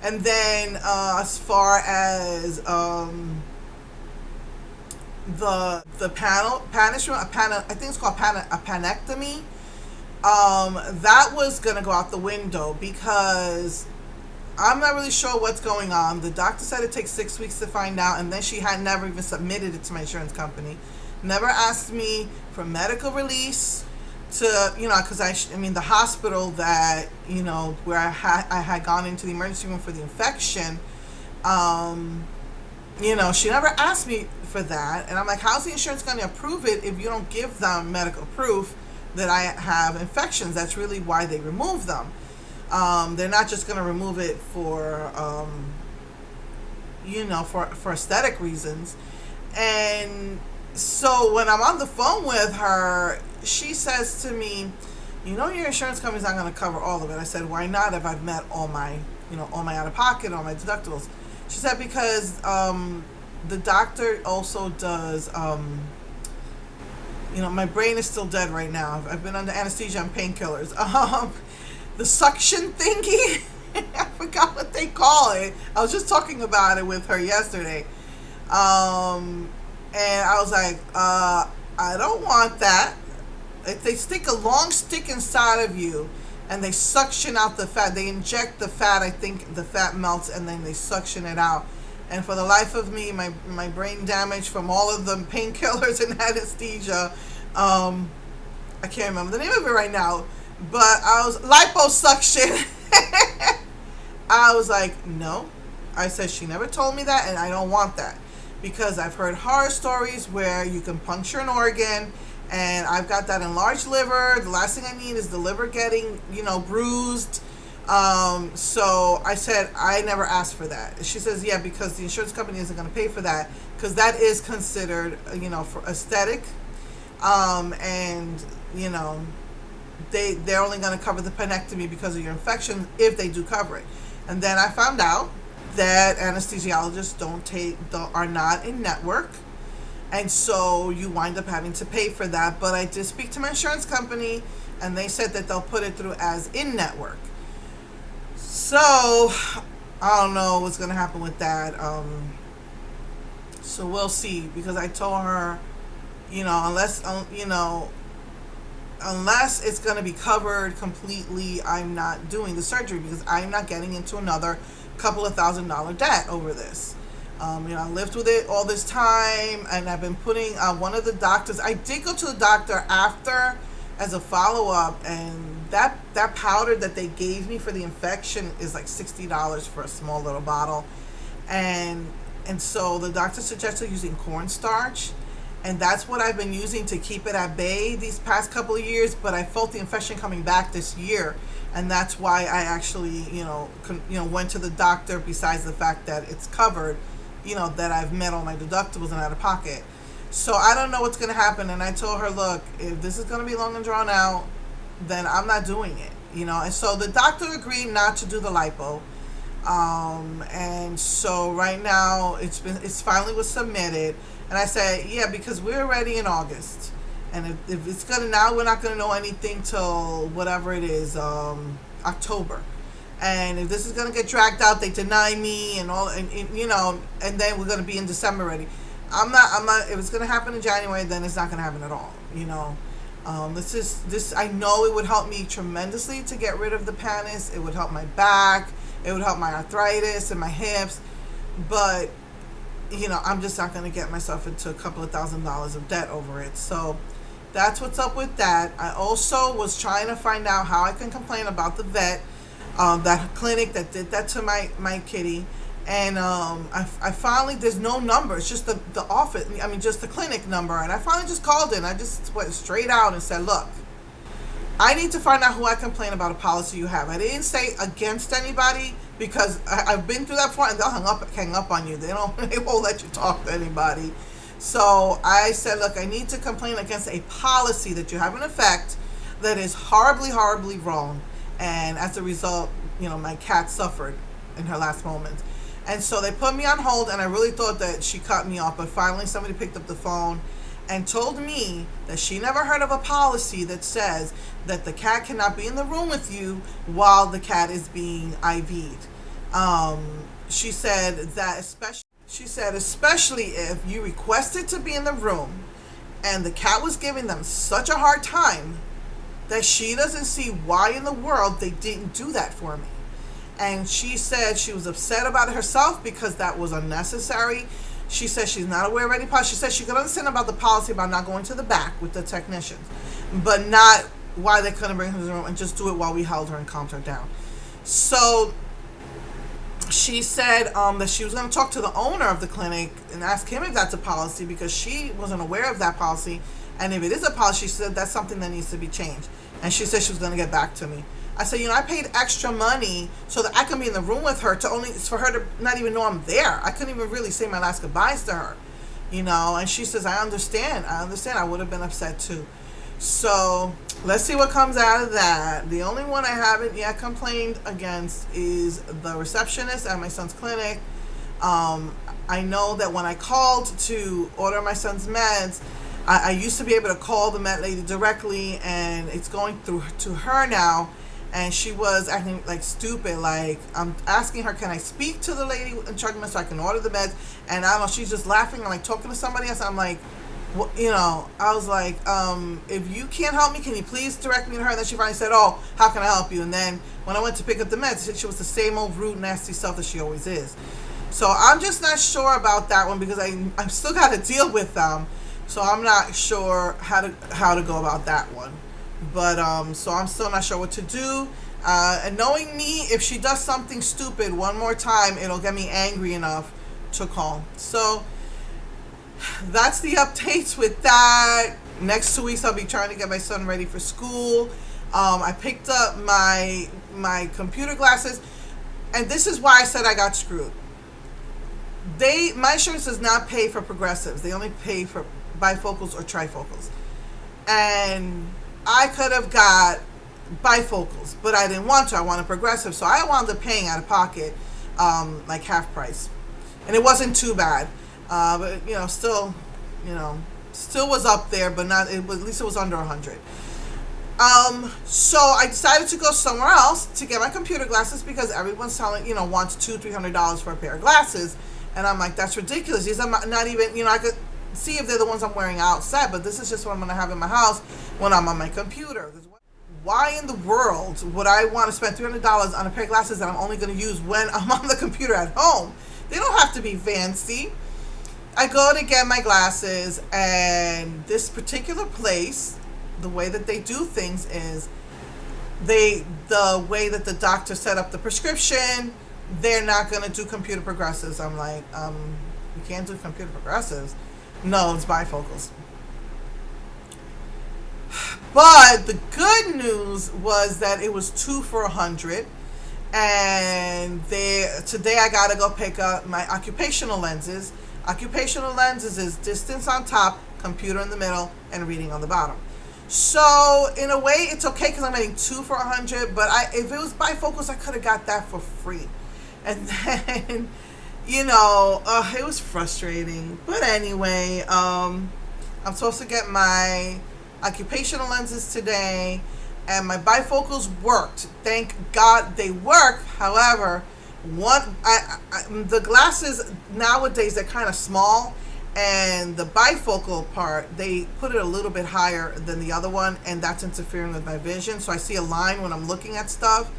And then as far as the punishment, I think it's called a panectomy. That was gonna go out the window because I'm not really sure what's going on. The doctor said it takes 6 weeks to find out, and then she had never even submitted it to my insurance company. Never asked me for medical release to, because I mean, the hospital that, where I had gone into the emergency room for the infection, she never asked me for that. And I'm like, how's the insurance going to approve it if you don't give them medical proof that I have infections? That's really why they remove them. They're not just going to remove it for, for aesthetic reasons. And so when I'm on the phone with her, she says to me, your insurance company's not going to cover all of it. I said, why not if I've met all my out-of-pocket, all my deductibles? She said, because the doctor also does, my brain is still dead right now. I've been under anesthesia and painkillers. The suction thingy, I forgot what they call it. I was just talking about it with her yesterday. And I was like, I don't want that. If they stick a long stick inside of you and they suction out the fat, they inject the fat, I think the fat melts and then they suction it out. And for the life of me, my brain damage from all of the painkillers and anesthesia, I can't remember the name of it right now, but I was liposuction. I was like, no. I said, she never told me that, and I don't want that, because I've heard horror stories where you can puncture an organ, and I've got that enlarged liver. The last thing I need is the liver getting, bruised. So I said, I never asked for that. She says, yeah, because the insurance company isn't going to pay for that, because that is considered, for aesthetic. And, they're only going to cover the panectomy because of your infection if they do cover it. And then I found out that anesthesiologists are not in network. And so you wind up having to pay for that. But I did speak to my insurance company, and they said that they'll put it through as in network. So I don't know what's going to happen with that. So we'll see, because I told her, unless it's going to be covered completely, I'm not doing the surgery, because I'm not getting into another couple of $1,000 debt over this. I lived with it all this time, and I've been putting one of the doctors. I did go to the doctor after as a follow-up, and that powder that they gave me for the infection is like $60 for a small little bottle, and so the doctor suggested using cornstarch, and that's what I've been using to keep it at bay these past couple of years. But I felt the infection coming back this year, and that's why I actually went to the doctor. Besides the fact that it's covered, that I've met all my deductibles and out of pocket. So I don't know what's going to happen. And I told her, look, if this is going to be long and drawn out, then I'm not doing it, And so the doctor agreed not to do the lipo. And so right now it's finally was submitted. And I said, yeah, because we're already in August. And if it's going to, now we're not going to know anything till whatever it is, October. And if this is going to get dragged out, they deny me and all, and then we're going to be in December already. I'm not, if it's going to happen in January, then it's not going to happen at all, This I know it would help me tremendously to get rid of the pannus. It would help my back. It would help my arthritis and my hips. But, I'm just not going to get myself into a couple of $1,000s of debt over it. So that's what's up with that. I also was trying to find out how I can complain about the vet, that clinic that did that to my kitty. And I finally, there's no number. It's just the office, just the clinic number. And I finally just called in. I just went straight out and said, look, I need to find out who I complain about a policy you have. I didn't say against anybody, because I've been through that before, and they'll hang up on you. They won't let you talk to anybody. So I said, look, I need to complain against a policy that you have in effect that is horribly, horribly wrong. And as a result, my cat suffered in her last moments. And so they put me on hold, and I really thought that she cut me off. But finally somebody picked up the phone and told me that she never heard of a policy that says that the cat cannot be in the room with you while the cat is being IV'd. She said that especially if you requested to be in the room and the cat was giving them such a hard time, that she doesn't see why in the world they didn't do that for me. And she said she was upset about it herself because that was unnecessary. She said she's not aware of any policy. She said she could understand about the policy about not going to the back with the technicians, but not why they couldn't bring her to the room and just do it while we held her and calmed her down. So she said that she was going to talk to the owner of the clinic and ask him if that's a policy, because she wasn't aware of that policy. And if it is a policy, she said that's something that needs to be changed. And she said she was going to get back to me. I said, I paid extra money so that I can be in the room with her for her to not even know I'm there. I couldn't even really say my last goodbyes to her, And she says, I understand. I would have been upset too. So let's see what comes out of that. The only one I haven't yet complained against is the receptionist at my son's clinic. I know that when I called to order my son's meds, I used to be able to call the med lady directly, and it's going through to her now. And she was acting like stupid. Like, I'm asking her, can I speak to the lady in charge of meds so I can order the meds? And I don't know, she's just laughing and like talking to somebody else. I'm like, well, I was like, if you can't help me, can you please direct me to her? And then she finally said, oh, how can I help you? And then when I went to pick up the meds, she was the same old rude, nasty self that she always is. So I'm just not sure about that one, because I'm still got to deal with them. So I'm not sure how to go about that one. But so I'm still not sure what to do. And knowing me, if she does something stupid one more time, it'll get me angry enough to call. So that's the updates with that. Next 2 weeks I'll be trying to get my son ready for school. I picked up my computer glasses, and this is why I said I got screwed. My insurance does not pay for progressives. They only pay for bifocals or trifocals. And I could have got bifocals, but I didn't want to. I wanted progressive, so I wound up paying out of pocket like half price, and it wasn't too bad. But still was up there, but not. At least it was under 100. So I decided to go somewhere else to get my computer glasses, because everyone's telling wants $200-300 for a pair of glasses, and I'm like, that's ridiculous. These are not even I could see if they're the ones I'm wearing outside, but this is just what I'm going to have in my house when I'm on my computer. Why in the world would I want to spend $300 on a pair of glasses that I'm only going to use when I'm on the computer at home? They don't have to be fancy. I go to get my glasses, and this particular place, the way that they do things is the way that the doctor set up the prescription, they're not going to do computer progressives. I'm like, you can't do computer progressives. No, it's bifocals. But the good news was that it was 2 for $100, and today I gotta go pick up my occupational lenses. Occupational lenses is distance on top, computer in the middle, and reading on the bottom. So in a way, it's okay because I'm getting 2 for $100. But if it was bifocals, I could have got that for free. And then it was frustrating. But anyway, I'm supposed to get my occupational lenses today, and my bifocals worked. Thank God they work. However, the glasses nowadays, they're kind of small, and the bifocal part, they put it a little bit higher than the other one, and that's interfering with my vision. So I see a line when I'm looking at stuff.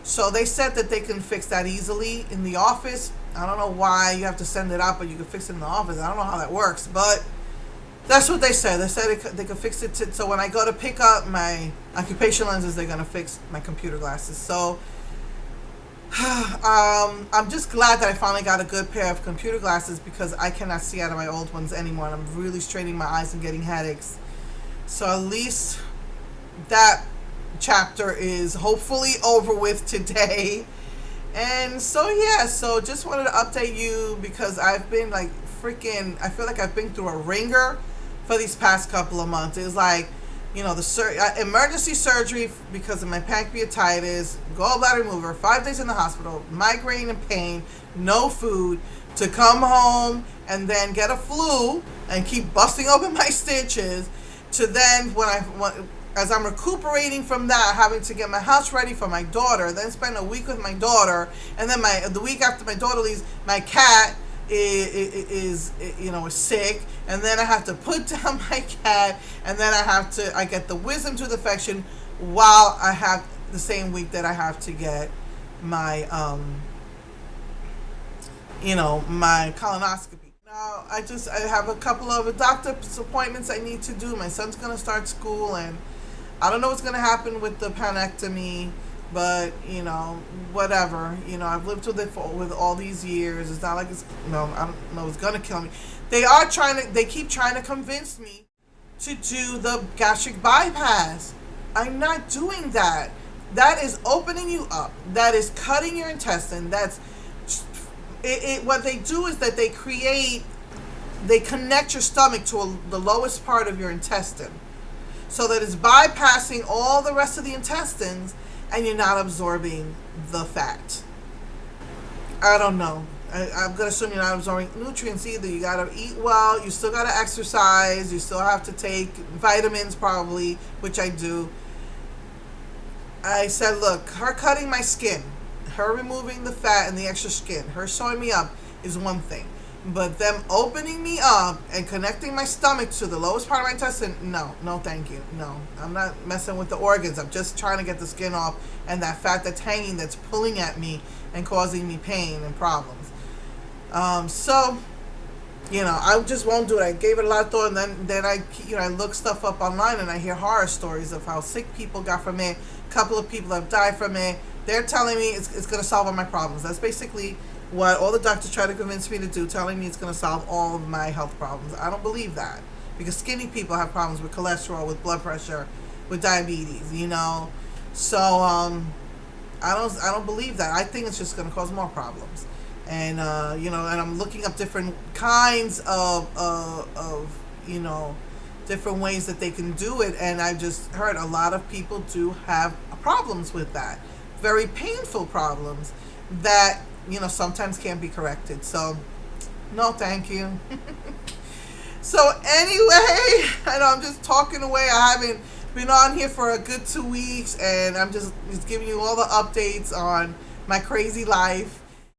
So they said that they can fix that easily in the office. I don't know why you have to send it out, but you can fix it in the office. I don't know how that works, but that's what they said. They said they could fix it. So when I go to pick up my occupational lenses, they're going to fix my computer glasses. So I'm just glad that I finally got a good pair of computer glasses, because I cannot see out of my old ones anymore, and I'm really straining my eyes and getting headaches. So at least that chapter is hopefully over with today. And so so just wanted to update you, because I've been like I feel like I've been through a ringer for these past couple of months. It was like, the emergency surgery because of my pancreatitis, gallbladder remover, 5 days in the hospital, migraine and pain, no food, to come home and then get a flu and keep busting open my stitches, to then when as I'm recuperating from that, having to get my house ready for my daughter, then spend a week with my daughter, and then the week after my daughter leaves, my cat is sick, and then I have to put down my cat, and then I get the wisdom tooth infection while I have the same week that I have to get my my colonoscopy. Now I have a couple of doctor's appointments I need to do. My son's gonna start school, and I don't know what's gonna happen with the panectomy, but whatever. I've lived with it with all these years. It's not like I don't know, it's gonna kill me. They keep trying to convince me to do the gastric bypass. I'm not doing that. That is opening you up. That is cutting your intestine. That's what they do is that they connect your stomach to the lowest part of your intestine, so that it's bypassing all the rest of the intestines, and you're not absorbing the fat. I don't know. I'm going to assume you're not absorbing nutrients either. You got to eat well. You still got to exercise. You still have to take vitamins probably, which I do. I said, look, her cutting my skin, her removing the fat and the extra skin, her sewing me up is one thing. But them opening me up and connecting my stomach to the lowest part of my intestine, no, thank you. No, I'm not messing with the organs. I'm just trying to get the skin off and that fat that's hanging, that's pulling at me and causing me pain and problems. So, I just won't do it. I gave it a lot of thought, and then I look stuff up online, and I hear horror stories of how sick people got from it. A couple of people have died from it. They're telling me it's going to solve all my problems. That's basically what all the doctors try to convince me to do, telling me it's going to solve all of my health problems. I don't believe that, because skinny people have problems with cholesterol, with blood pressure, with diabetes. So I don't believe that. I think it's just going to cause more problems. And and I'm looking up different kinds of different ways that they can do it, and I just heard a lot of people do have problems with that, very painful problems that sometimes can't be corrected. So no, thank you. So anyway, I know I'm just talking away. I haven't been on here for a good 2 weeks, and I'm just giving you all the updates on my crazy life.